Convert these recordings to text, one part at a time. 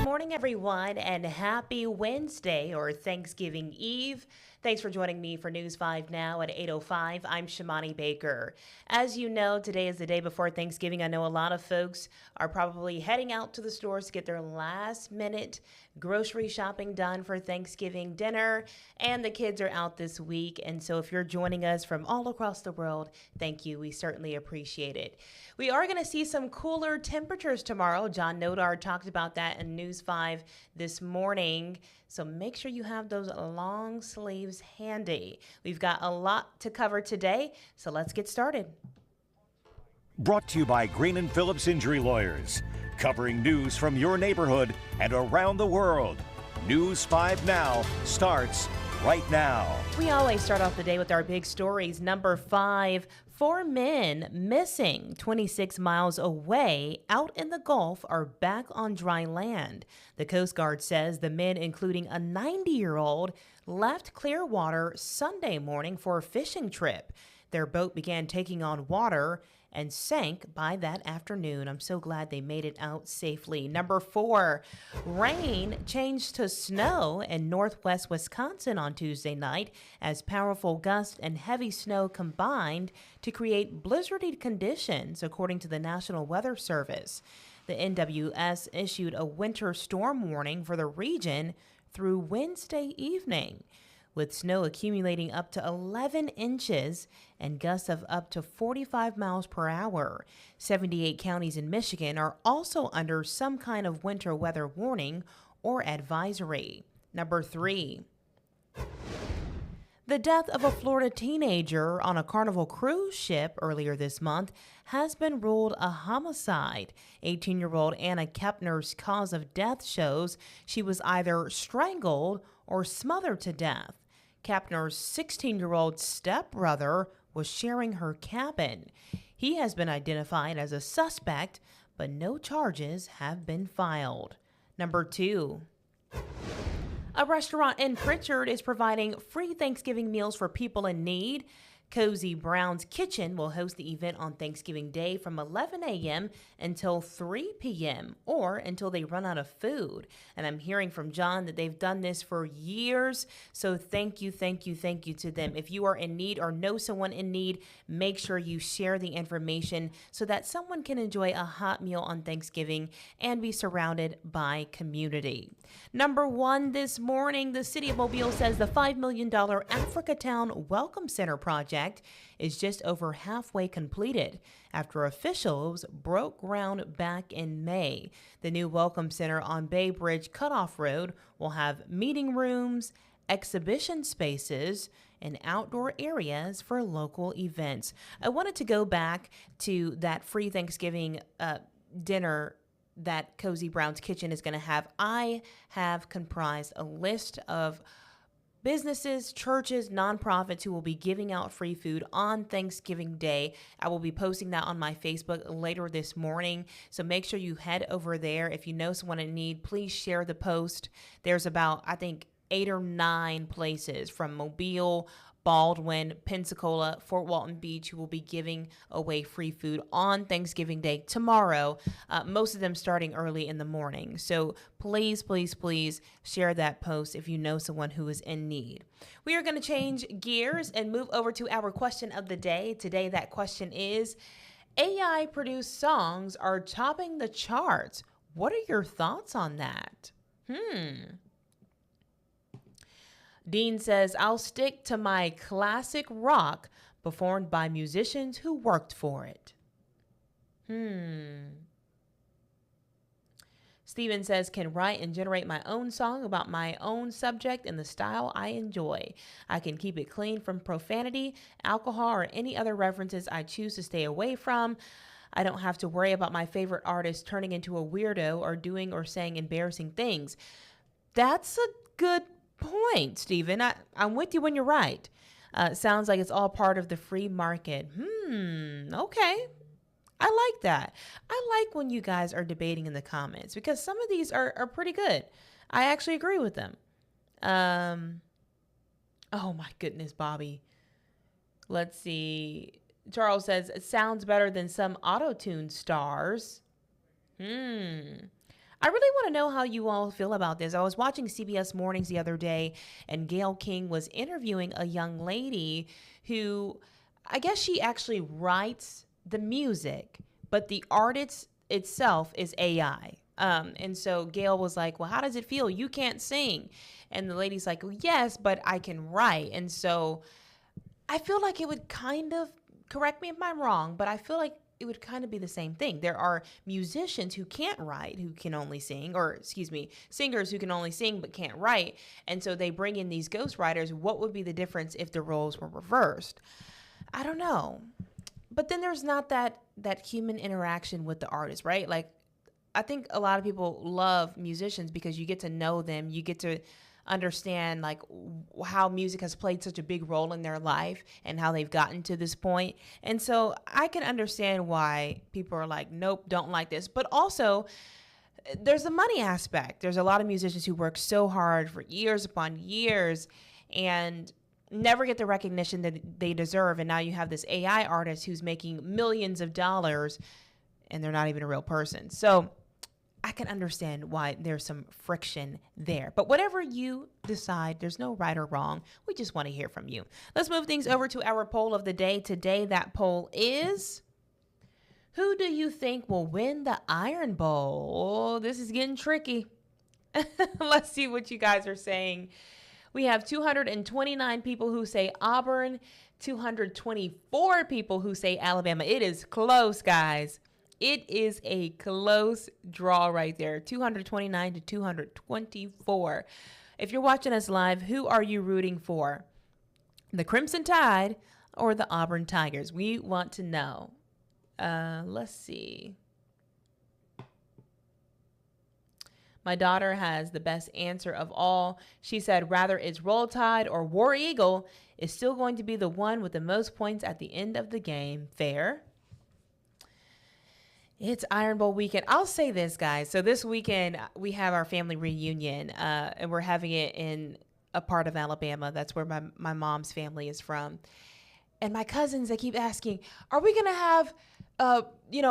morning, everyone, and happy Wednesday or Thanksgiving Eve. Thanks for joining me for News 5 Now at 8:05. I'm Shamani Baker. As you know, today is the day before Thanksgiving. I know a lot of folks are probably heading out to the stores to get their last minute grocery shopping done for Thanksgiving dinner, and the kids are out this week. And so if you're joining us from all across the world, thank you. We certainly appreciate it. We are going to see some cooler temperatures tomorrow. John Nodar talked about that in News 5 this morning. So make sure you have those long sleeves handy. We've got a lot to cover today, so let's get started. Brought to you by Green and Phillips Injury Lawyers, covering news from your neighborhood and around the world. News 5 Now starts right now. We always start off the day with our big stories. Number 5, 4 men missing 26 miles away out in the Gulf are back on dry land. The Coast Guard says the men, including a 90-year-old, left Clearwater Sunday morning for a fishing trip. Their boat began taking on water and sank by that afternoon. I'm so glad they made it out safely. Number 4, rain changed to snow in northwest Wisconsin on Tuesday night as powerful gusts and heavy snow combined to create blizzardy conditions, according to the National Weather Service. The NWS issued a winter storm warning for the region through Wednesday evening, with snow accumulating up to 11 inches and gusts of up to 45 miles per hour. 78 counties in Michigan are also under some kind of winter weather warning or advisory. Number 3. The death of a Florida teenager on a Carnival cruise ship earlier this month has been ruled a homicide. 18-year-old Anna Kepner's cause of death shows she was either strangled or smothered to death. Kepner's 16-year-old stepbrother was sharing her cabin. He has been identified as a suspect, but no charges have been filed. Number 2. A restaurant in Pritchard is providing free Thanksgiving meals for people in need. Cozy Brown's Kitchen will host the event on Thanksgiving Day from 11 a.m. until 3 p.m. or until they run out of food. And I'm hearing from John that they've done this for years. So thank you to them. If you are in need or know someone in need, make sure you share the information so that someone can enjoy a hot meal on Thanksgiving and be surrounded by community. Number 1 this morning, the city of Mobile says the $5 million Africatown Welcome Center project is just over halfway completed after officials broke ground back in May. The new Welcome Center on Bay Bridge Cutoff Road will have meeting rooms, exhibition spaces, and outdoor areas for local events. I wanted to go back to that free Thanksgiving dinner that Cozy Brown's Kitchen is going to have. I have comprised a list of businesses, churches, nonprofits who will be giving out free food on Thanksgiving Day. I will be posting that on my Facebook later this morning. So make sure you head over there. If you know someone in need, please share the post. There's about, I think, 8 or 9 places from Mobile, Baldwin, Pensacola, Fort Walton Beach who will be giving away free food on Thanksgiving Day tomorrow, most of them starting early in the morning. So please share that post if you know someone who is in need. We are going to change gears and move over to our question of the day. Today, that question is, AI-produced songs are topping the charts. What are your thoughts on that? Dean says, I'll stick to my classic rock performed by musicians who worked for it. Steven says, can write and generate my own song about my own subject in the style I enjoy. I can keep it clean from profanity, alcohol, or any other references I choose to stay away from. I don't have to worry about my favorite artist turning into a weirdo or doing or saying embarrassing things. That's a good point, Stephen. I'm with you when you're right. Sounds like it's all part of the free market. Okay. I like that. I like when you guys are debating in the comments because some of these are pretty good. I actually agree with them. Oh my goodness, Bobby. Let's see. Charles says, it sounds better than some auto-tune stars. I I really want to know how you all feel about this. I was watching CBS Mornings the other day, and Gayle King was interviewing a young lady who, I guess she actually writes the music, but the artist itself is AI. And so Gayle was like, well, how does it feel? You can't sing. And the lady's like, well, yes, but I can write. And so I feel like it would kind of, correct me if I'm wrong, but I feel like it would kind of be the same thing. There are musicians who can't write, who can only sing, or excuse me, singers who can only sing but can't write. And so they bring in these ghostwriters. What would be the difference if the roles were reversed? I don't know. But then there's not that human interaction with the artist, right? Like, I think a lot of people love musicians because you get to know them. You get to understand like how music has played such a big role in their life and how they've gotten to this point. And so I can understand why people are like, nope, don't like this. But also there's the money aspect. There's a lot of musicians who work so hard for years upon years and never get the recognition that they deserve. And now you have this AI artist who's making millions of dollars and they're not even a real person. So I can understand why there's some friction there. But whatever you decide, there's no right or wrong. We just want to hear from you. Let's move things over to our poll of the day. Today, that poll is, who do you think will win the Iron Bowl? Oh, this is getting tricky. Let's see what you guys are saying. We have 229 people who say Auburn, 224 people who say Alabama. It is close, guys. It is a close draw right there, 229 to 224. If you're watching us live, who are you rooting for? The Crimson Tide or the Auburn Tigers? We want to know. Let's see. My daughter has the best answer of all. She said, rather it's Roll Tide or War Eagle is still going to be the one with the most points at the end of the game. Fair. It's Iron Bowl weekend. I'll say this, guys. So this weekend, we have our family reunion, and we're having it in a part of Alabama. That's where my mom's family is from. And my cousins, they keep asking, are we going to have,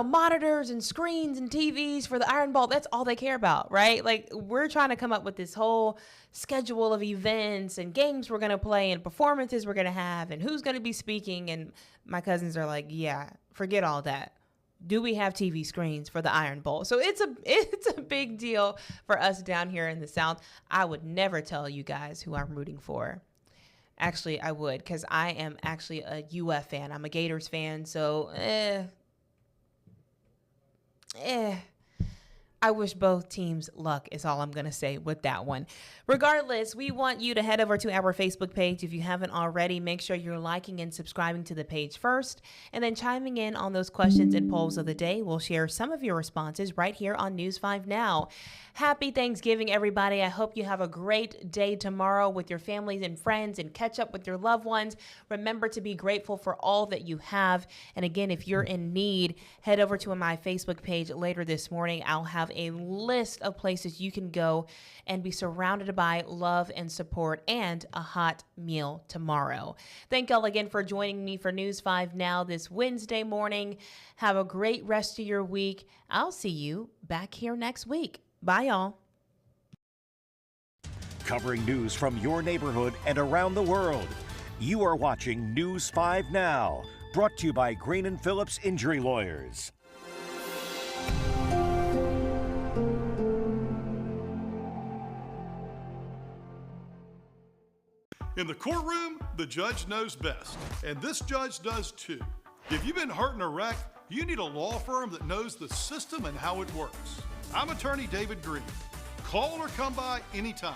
monitors and screens and TVs for the Iron Bowl? That's all they care about, right? Like, we're trying to come up with this whole schedule of events and games we're going to play and performances we're going to have and who's going to be speaking. And my cousins are like, yeah, forget all that. Do we have TV screens for the Iron Bowl? So it's a big deal for us down here in the South. I would never tell you guys who I'm rooting for. Actually, I would, because I am actually a UF fan. I'm a Gators fan, so I wish both teams luck is all I'm going to say with that one. Regardless, we want you to head over to our Facebook page. If you haven't already, make sure you're liking and subscribing to the page first, and then chiming in on those questions and polls of the day. We'll share some of your responses right here on News 5 Now. Happy Thanksgiving, everybody. I hope you have a great day tomorrow with your families and friends and catch up with your loved ones. Remember to be grateful for all that you have. And again, if you're in need, head over to my Facebook page later this morning. I'll have a list of places you can go and be surrounded by love and support and a hot meal tomorrow. Thank y'all again for joining me for News 5 Now this Wednesday morning. Have a great rest of your week. I'll see you back here next week. Bye, y'all. Covering news from your neighborhood and around the world. You are watching News 5 Now, brought to you by Green & Phillips Injury Lawyers. In the courtroom, the judge knows best, and this judge does too. If you've been hurt in a wreck, you need a law firm that knows the system and how it works. I'm attorney David Green. Call or come by anytime.